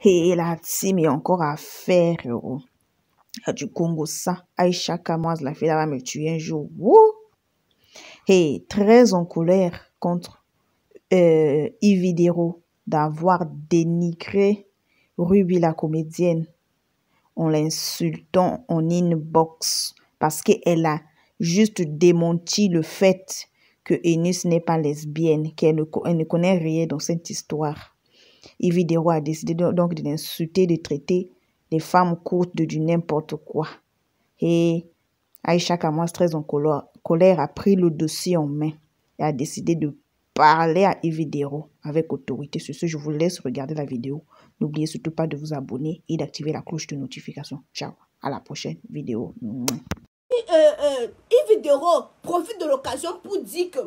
Et la team est encore à faire. Il y a du Congo, ça. Aïcha Kamoise, la fille, elle va me tuer un jour. Wouh! Et très en colère contre Yvidero d'avoir dénigré Ruby la comédienne en l'insultant en inbox parce qu'elle a juste démenti le fait que Enus n'est pas lesbienne, qu'elle ne connaît rien dans cette histoire. Yvidero a décidé donc de l'insulter, de traiter les femmes courtes de du n'importe quoi. Et Aïcha Kamoise, très en colère, a pris le dossier en main et a décidé de parler à Yvidero avec autorité. Sur ce, je vous laisse regarder la vidéo. N'oubliez surtout pas de vous abonner et d'activer la cloche de notification. Ciao, à la prochaine vidéo. Yvidero profite de l'occasion pour dire que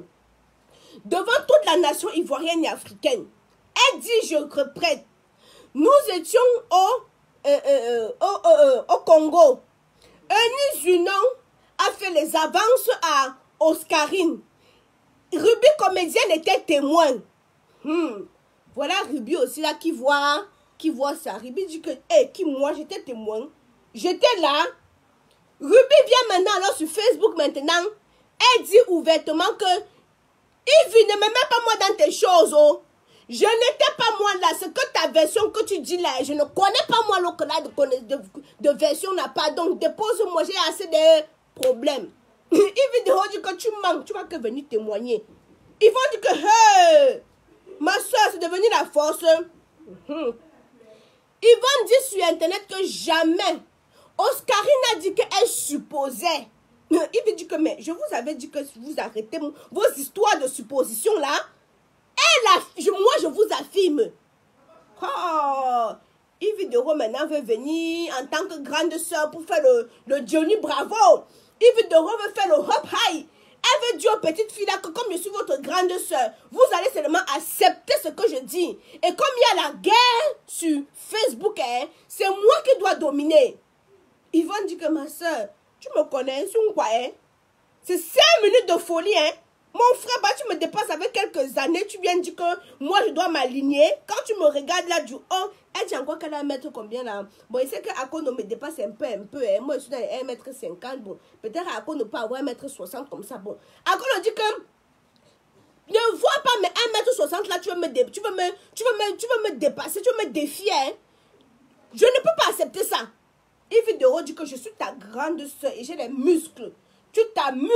devant toute la nation ivoirienne et africaine, elle dit, je reprête, nous étions au Congo. Eunice Junon a fait les avances à Oscarine. Ruby comédienne était témoin. Voilà Ruby aussi là qui voit ça. Ruby dit que, qui moi j'étais témoin. J'étais là. Ruby vient maintenant alors sur Facebook maintenant. Elle dit ouvertement que Yves ne me met pas moi dans tes choses. Oh. Je n'étais pas moi là. C'est que ta version que tu dis là. Je ne connais pas moi l'autre là de version n'a pas. Donc dépose-moi. J'ai assez de problèmes. Yves dit que tu manques. Tu vas que venir témoigner. Ils vont dire que hey, ma soeur c'est devenu la force. Ils vont dire sur internet que jamais Oscarine a dit qu'elle supposait. Il veut dire que mais je vous avais dit que vous arrêtez vos histoires de supposition là. Moi je vous affirme. Oh, Yvidero maintenant veut venir en tant que grande soeur pour faire le Johnny Bravo. Yvidero veut faire le hop high. Elle veut dire aux petites filles là que comme je suis votre grande soeur, vous allez seulement accepter ce que je dis. Et comme il y a la guerre sur Facebook, hein, c'est moi qui dois dominer. Ils vont dire que ma soeur, tu me connais, c'est quoi, hein? C'est 5 minutes de folie, hein? Mon frère, bah, tu me dépasses avec quelques années, tu viens dire que moi je dois m'aligner. Quand tu me regardes là du haut, elle dit encore qu'elle va mettre combien là? Bon, il sait qu'Akono me dépasse un peu, hein. Moi je suis dans 1,50 m. Bon, peut-être Akono peut avoir 1,60 m comme ça. Bon, Akono dit que ne vois pas mes 1,60 m là, tu veux me dépasser, tu veux me défier, hein? Je ne peux pas accepter ça. Yvidero dit que je suis ta grande soeur et j'ai des muscles. Tu t'amuses.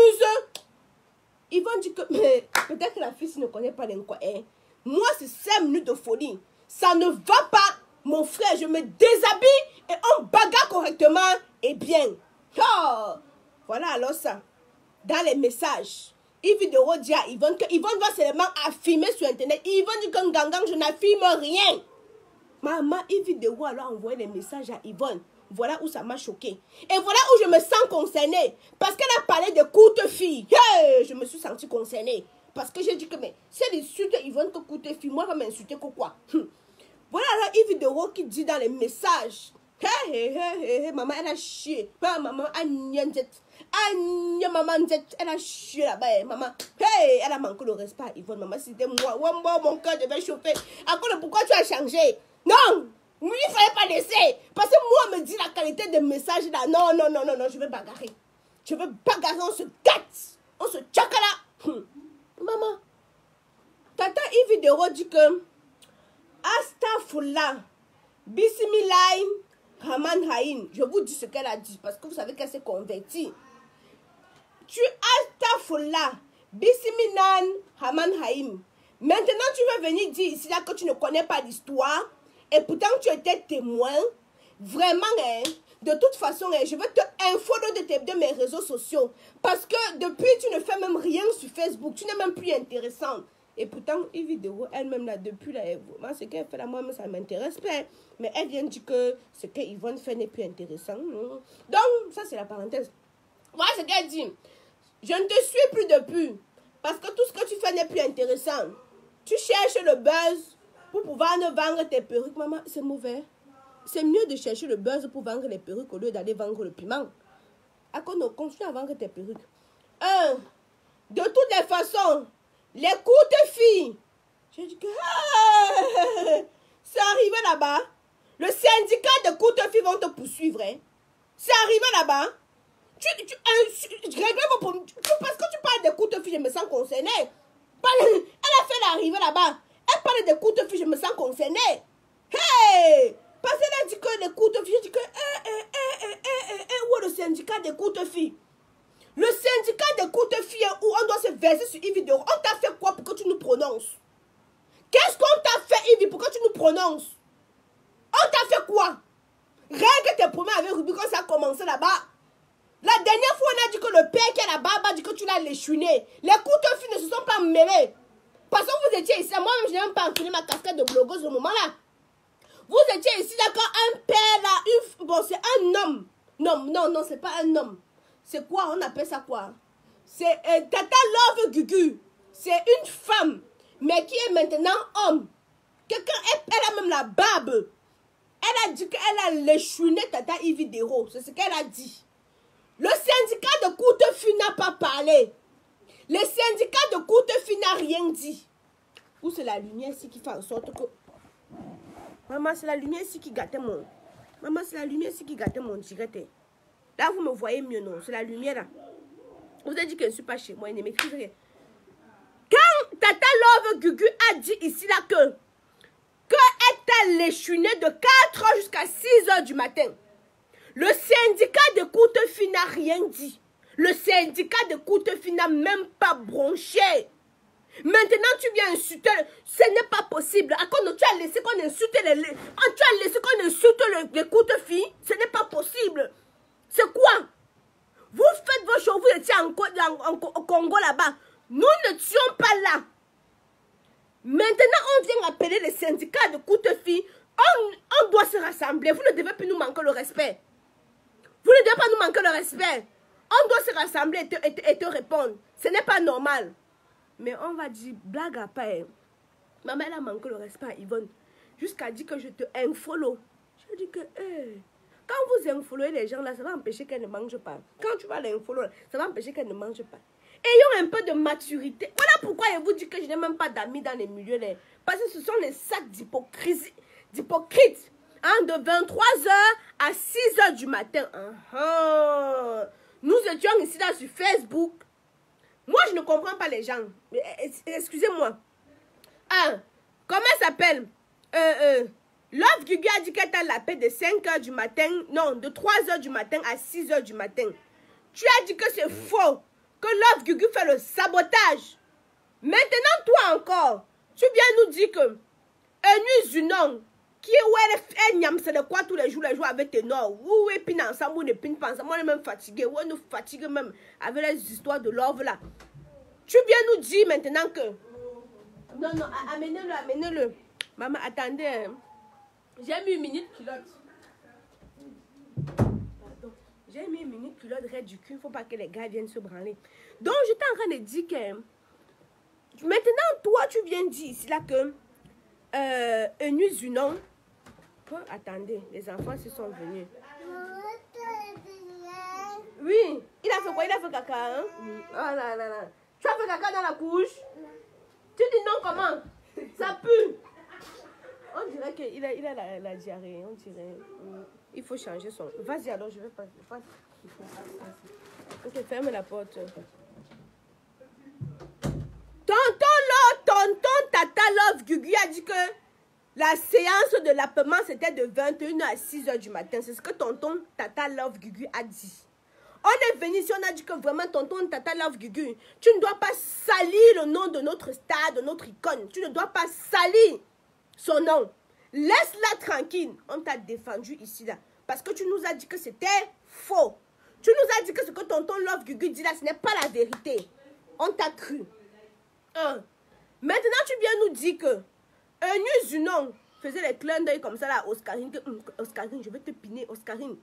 Ils vont dire que peut-être que la fille ne connaît pas quoi. Hein. Moi, c'est 5 minutes de folie. Ça ne va pas, mon frère. Je me déshabille et on bagarre correctement et bien. Oh, voilà alors ça. Dans les messages, Yvidero dit à Yvonne que Yvonne va seulement affirmer sur internet. Yvonne dit que Gangang, je n'affirme rien. Maman, Yvidero alors envoyé les messages à Yvonne. Voilà où ça m'a choqué. Et voilà où je me sens concernée. Parce qu'elle a parlé de courtes filles. Hey, je me suis sentie concernée. Parce que j'ai dit que, mais c'est l'insulte Yvonne que courte fille. Moi, je vais m'insulter que quoi. Voilà là, Yvidero qui dit dans les messages. Hey, maman, elle a chié. Maman, elle a chié là-bas. Maman, hey, elle a manqué le respect à Yvonne. Maman, c'était moi. Mon cœur devait chauffer. Alors, pourquoi tu as changé? Non! Il ne fallait pas laisser. Parce que moi, on me dit la qualité des messages là. Non, je vais bagarrer. Je veux bagarrer, on se gâte. On se tchakala. Maman, Tata Yvidero dit que Astaghfirullah, Bismillah, Rahman Rahim. Je vous dis ce qu'elle a dit parce que vous savez qu'elle s'est convertie. Tu Astaghfirullah, Bismillah, Rahman Rahim. Maintenant, tu veux venir dire ici là que tu ne connais pas l'histoire. Et pourtant, tu étais témoin. Vraiment, hein, de toute façon, hein, je veux te informer de mes réseaux sociaux. Parce que depuis, tu ne fais même rien sur Facebook. Tu n'es même plus intéressant. Et pourtant, Yvidero, elle-même, là, depuis, là, ce qu'elle fait là, moi, ça ne m'intéresse pas. Mais elle vient dire que ce que Yvonne fait n'est plus intéressant. Donc, ça, c'est la parenthèse. Voilà ce qu'elle dit. Je ne te suis plus depuis. Parce que tout ce que tu fais n'est plus intéressant. Tu cherches le buzz pour pouvoir ne vendre tes perruques. Maman, c'est mauvais. C'est mieux de chercher le buzz pour vendre les perruques au lieu d'aller vendre le piment. À quoi on continue à vendre tes perruques? De toutes les façons, les courtes filles. J'ai dit que c'est arrivé là-bas. Le syndicat de courtes filles vont te poursuivre. Hein. C'est arrivé là-bas. Réglez vos problèmes. Parce que tu parles de courtes filles, je me sens concernée. Elle a fait l'arrivée là-bas. Elle parle de courtes filles, je me sens concernée. Hey! Parce qu'elle a dit que les courtes filles, je dis que où est le syndicat des courtes filles? Le syndicat des courtes filles où on doit se verser sur Yves Doro. On t'a fait quoi pour que tu nous prononces? Qu'est-ce qu'on t'a fait, Yves, pour que tu nous prononces? On t'a fait quoi? Règle tes problèmes avec Ruby quand ça a commencé là-bas. La dernière fois, on a dit que le père qui est là-bas a dit que tu l'as léchouné. Les courtes filles ne se sont pas mêlées. Parce que vous étiez ici. Moi-même, je n'ai même pas enfilé ma casquette de blogueuse au moment-là. Vous étiez ici, d'accord? Un père là, bon, c'est un homme. Non, c'est pas un homme. C'est quoi? On appelle ça quoi? C'est Tata Love Gugu. C'est une femme, mais qui est maintenant homme. Quelqu'un, elle a même la barbe. Elle a dit qu'elle a léchouné Tata Yves Dero. C'est ce qu'elle a dit. Le syndicat de courtes filles n'a pas parlé. Le syndicat de courtes filles n'a rien dit. Ou c'est la lumière ici qui fait en sorte que... Maman, c'est la lumière ici qui gâtait mon... Maman, c'est la lumière ici qui gâtait mon direct. Là, vous me voyez mieux, non? C'est la lumière là. Vous avez dit que je ne suis pas chez moi, elle ne m'écrit rien. Quand Tata Love Gugu a dit ici là que elle t'a léchouné de 4h jusqu'à 6h du matin, le syndicat de courtes filles n'a rien dit. Le syndicat de courtes filles n'a même pas bronché. Maintenant, tu viens insulter. Ce n'est pas possible. Tu as laissé qu'on insulte les courtes filles. Ce n'est pas possible. C'est quoi? Vous faites vos choses. Vous étiez au Congo là-bas. Nous n'étions pas là. Maintenant, on vient appeler les syndicats de courtes filles. On doit se rassembler. Vous ne devez plus nous manquer le respect. Vous ne devez pas nous manquer le respect. On doit se rassembler et te répondre. Ce n'est pas normal. Mais on va dire, blague à part. Maman, elle a manqué le respect à Yvonne. Jusqu'à dire que je te unfollow. Je dis que, quand vous unfollowez les gens là, ça va empêcher qu'elles ne mangent pas. Quand tu vas les unfollow, ça va empêcher qu'elles ne mangent pas. Ayons un peu de maturité. Voilà pourquoi je vous dis que je n'ai même pas d'amis dans les milieux là. Parce que ce sont les sacs d'hypocrites. Hein, de 23h à 6h du matin. Nous étions ici là sur Facebook. Moi, je ne comprends pas les gens. Excusez-moi. Comment elle s'appelle? Love Gugu a dit qu'elle t'a la paix de 5h du matin. Non, de 3h du matin à 6h du matin. Tu as dit que c'est faux. Que Love Gugu fait le sabotage. Maintenant, toi encore, tu viens nous dire que Eunice Zunon, qui est où elle niam, c'est de quoi tous les jours avec tes noms. Où est pin ensemble, ou ne pin pas ensemble. On est même fatigué. Où nous fatigue même avec les histoires de love là. Tu viens nous dire maintenant que... Non, amenez-le. Maman, attendez. J'ai mis une minute culotte. Pardon. J'ai mis une minute culotte raide du cul. Il ne faut pas que les gars viennent se branler. Donc, j'étais en train de dire que... Maintenant, toi, tu viens dire ici là que... Eunice Zunon... Attendez, les enfants se sont venus. Oui, il a fait quoi? Il a fait caca, hein? Oh là là là. Tu as fait caca dans la couche? Tu dis non comment? Ça pue. On dirait qu'il a la diarrhée. On dirait. Il faut changer son... Vas-y alors, je vais pas... Ok, ferme la porte. Tonton Tata Love Gugu a dit que la séance de l'appement c'était de 21h à 6h du matin. C'est ce que tonton Tata Love Gugu a dit. On est venu ici, on a dit que vraiment tonton Tata Love Gugu, tu ne dois pas salir le nom de notre star, de notre icône. Tu ne dois pas salir son nom. Laisse-la tranquille. On t'a défendu ici là. Parce que tu nous as dit que c'était faux. Tu nous as dit que ce que tonton Love Gugu dit là, ce n'est pas la vérité. On t'a cru. Maintenant, tu viens nous dire que Eunice Zunon faisait les clins d'œil comme ça là à Oscarine. Oscarine, je vais te piner. Oscarine,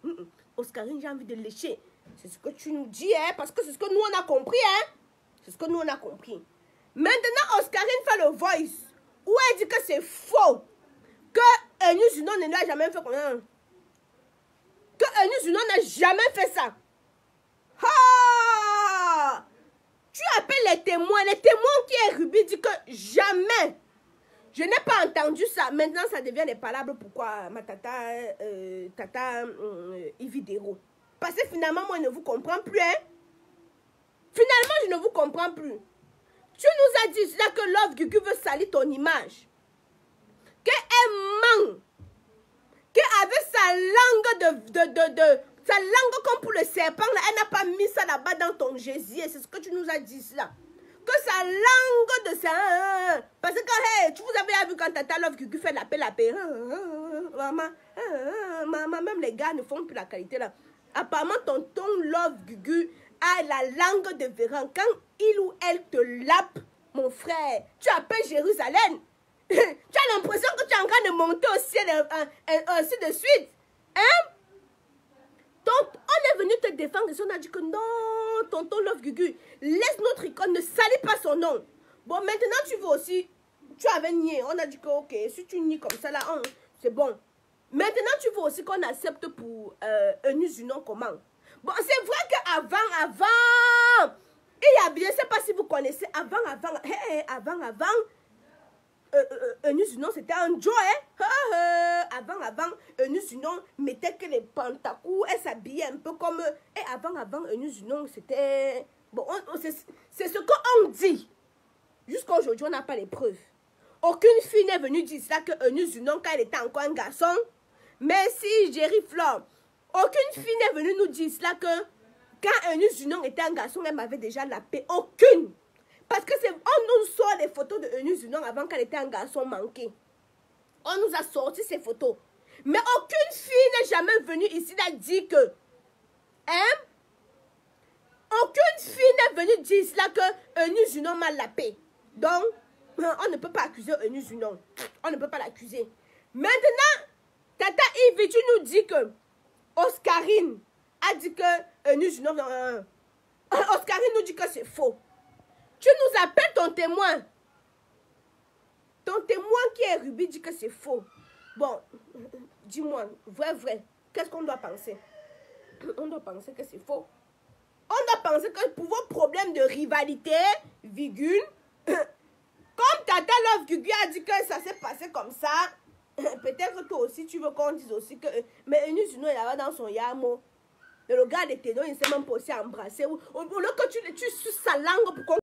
Oscarine, j'ai envie de lécher. C'est ce que tu nous dis, hein, parce que c'est ce que nous on a compris, hein. C'est ce que nous on a compris. Maintenant, Oscarine fait le voice où elle dit que c'est faux. Que Eunice Zunon ne l'a jamais fait comme ça. Que Eunice Zunon n'a jamais fait ça. Tu appelles les témoins qui est Ruby dit que jamais Je n'ai pas entendu ça. Maintenant, ça devient des palabres. Pourquoi ma tata, Ividero? Parce que finalement, moi, je ne vous comprends plus. Hein? Finalement, je ne vous comprends plus. Tu nous as dit là que Love Gugu veut salir ton image. Qu'elle ment. Qu'avec sa langue sa langue comme pour le serpent, là, elle n'a pas mis ça là-bas dans ton gésier. C'est ce que tu nous as dit là. Que sa langue de ça. Parce que hey, tu vous avez vu quand Tata Love Gugu fait la paix. Maman, même les gars ne font plus la qualité là. Apparemment, tonton Love Gugu a la langue de Véran. Quand il ou elle te lappe, mon frère, tu appelles Jérusalem. Tu as l'impression que tu es en train de monter au ciel ainsi de suite. Hein? Donc, on est venu te défendre et on a dit que non, tonton Love Gugu, laisse notre icône, ne salis pas son nom. Bon, maintenant tu veux aussi, tu avais nié. On a dit que ok, si tu nies comme ça là, c'est bon. Maintenant tu veux aussi qu'on accepte pour Eunice Junon comment? Bon, c'est vrai qu'avant, il y a bien, je ne sais pas si vous connaissez, avant, Eunice Junon, c'était un Joe, hein? Avant, Eunice Junon mettait que les pantacous, elle s'habillait un peu comme... Et avant, Eunice Junon, c'était... Bon, c'est ce qu'on dit. Jusqu'à aujourd'hui, on n'a pas les preuves. Aucune fille n'est venue dire ça que Eunice Junon, quand elle était encore un garçon. Merci, Jerry Flore. Aucune fille n'est venue nous dire cela que quand Eunice Junon était un garçon, elle m'avait déjà la paix. Aucune. Parce que on nous sort les photos de Eunice Junon avant qu'elle était un garçon manqué. On nous a sorti ces photos. Mais aucune fille n'est jamais venue ici là dire que... Hein? Aucune fille n'est venue dire cela que Eunice Junon m'a la paix. Donc, on ne peut pas accuser Eunice Junon. On ne peut pas l'accuser. Maintenant, Tata Yves, tu nous dis que Oscarine a dit que Eunice Junon... Oscarine nous dit que c'est faux. Tu nous appelles ton témoin. Ton témoin qui est Ruby dit que c'est faux. Bon, dis-moi, vrai, qu'est-ce qu'on doit penser? On doit penser que c'est faux. On doit penser que pour vos problèmes de rivalité, virgule, comme Tata Love Gugu a dit que ça s'est passé comme ça, peut-être que toi aussi tu veux qu'on dise aussi que... Mais Eunice Junon est là-bas dans son yamo. Le gars de Ténon, il ne sait même pas aussi embrasser. Ou que tu suces sa langue pour qu'on...